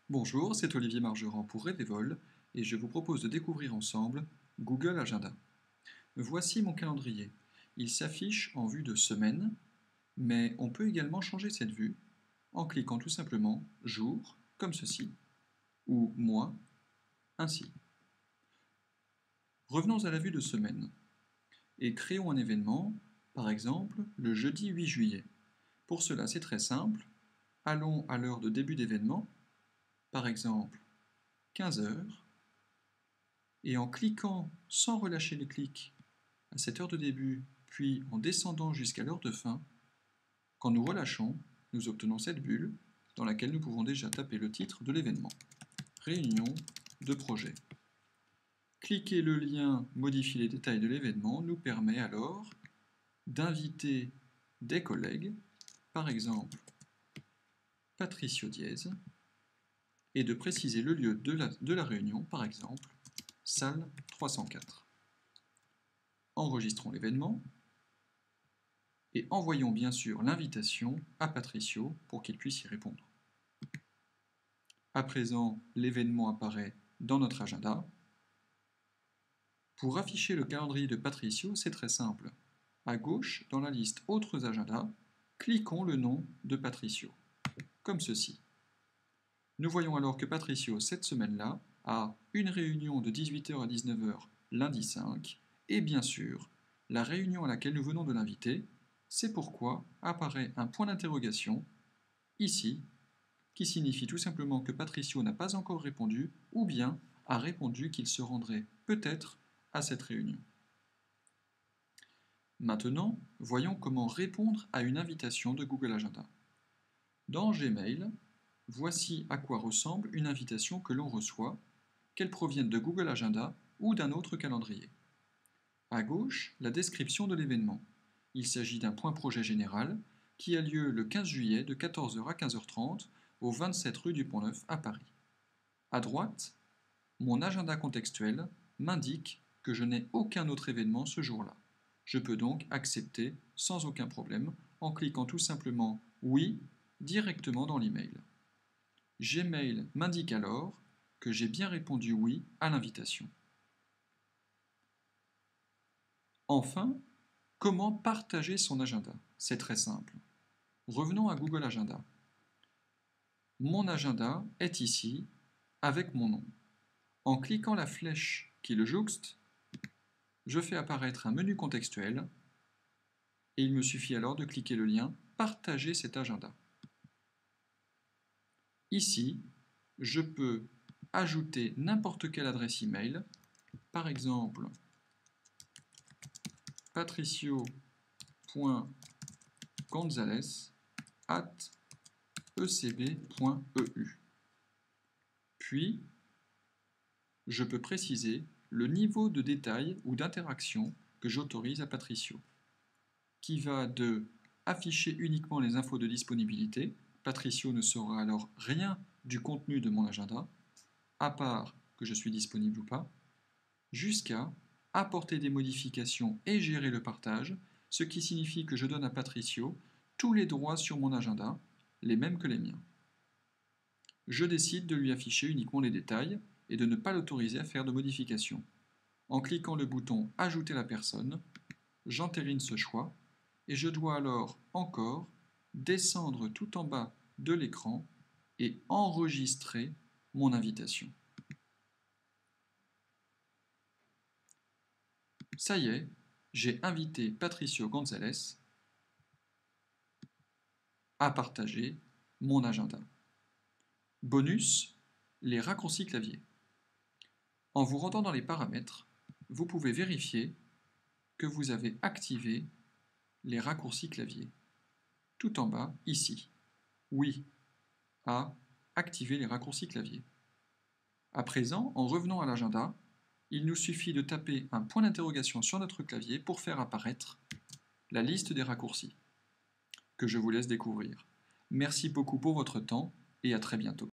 Bonjour, c'est Olivier Margerand pour Rêvevol et je vous propose de découvrir ensemble Google Agenda. Voici mon calendrier. Il s'affiche en vue de semaine, mais on peut également changer cette vue en cliquant tout simplement jour, comme ceci, ou mois, ainsi. Revenons à la vue de semaine et créons un événement, par exemple le jeudi 8 juillet. Pour cela, c'est très simple. Allons à l'heure de début d'événement, par exemple 15 heures, et en cliquant sans relâcher le clic à cette heure de début, puis en descendant jusqu'à l'heure de fin, quand nous relâchons, nous obtenons cette bulle dans laquelle nous pouvons déjà taper le titre de l'événement. Réunion de projet. Cliquer le lien « Modifier les détails de l'événement » nous permet alors d'inviter des collègues, par exemple Patricio Diez, et de préciser le lieu de la réunion, par exemple salle 304. Enregistrons l'événement et envoyons bien sûr l'invitation à Patricio pour qu'il puisse y répondre. À présent, l'événement apparaît dans notre agenda. Pour afficher le calendrier de Patricio, c'est très simple. À gauche, dans la liste Autres agendas, cliquons le nom de Patricio, comme ceci. Nous voyons alors que Patricio, cette semaine-là, a une réunion de 18h à 19h lundi 5, et bien sûr, la réunion à laquelle nous venons de l'inviter. C'est pourquoi apparaît un point d'interrogation, ici, qui signifie tout simplement que Patricio n'a pas encore répondu, ou bien a répondu qu'il se rendrait peut-être à cette réunion. Maintenant, voyons comment répondre à une invitation de Google Agenda. Dans Gmail, voici à quoi ressemble une invitation que l'on reçoit, qu'elle provienne de Google Agenda ou d'un autre calendrier. À gauche, la description de l'événement. Il s'agit d'un point projet général qui a lieu le 15 juillet de 14h à 15h30 au 27 rue du Pont-Neuf à Paris. À droite, mon agenda contextuel m'indique que je n'ai aucun autre événement ce jour-là. Je peux donc accepter sans aucun problème en cliquant tout simplement « Oui » directement dans l'email. Gmail m'indique alors que j'ai bien répondu « Oui » à l'invitation. Enfin, comment partager son agenda? C'est très simple. Revenons à Google Agenda. Mon agenda est ici, avec mon nom. En cliquant la flèche qui le jouxte, je fais apparaître un menu contextuel et il me suffit alors de cliquer le lien « Partager cet agenda ». Ici, je peux ajouter n'importe quelle adresse email, par exemple patricio.gonzalez@ecb.eu. Puis, je peux préciser le niveau de détail ou d'interaction que j'autorise à Patricio, qui va de afficher uniquement les infos de disponibilité. Patricio ne saura alors rien du contenu de mon agenda, à part que je suis disponible ou pas, jusqu'à apporter des modifications et gérer le partage, ce qui signifie que je donne à Patricio tous les droits sur mon agenda, les mêmes que les miens. Je décide de lui afficher uniquement les détails et de ne pas l'autoriser à faire de modifications. En cliquant le bouton « Ajouter la personne », j'entérine ce choix et je dois alors encore descendre tout en bas de l'écran et enregistrer mon invitation. Ça y est, j'ai invité Patricio Gonzalez à partager mon agenda. Bonus, les raccourcis clavier. En vous rendant dans les paramètres, vous pouvez vérifier que vous avez activé les raccourcis clavier. Tout en bas, ici. Oui à activer les raccourcis clavier. À présent, en revenant à l'agenda, il nous suffit de taper un point d'interrogation sur notre clavier pour faire apparaître la liste des raccourcis, que je vous laisse découvrir. Merci beaucoup pour votre temps et à très bientôt.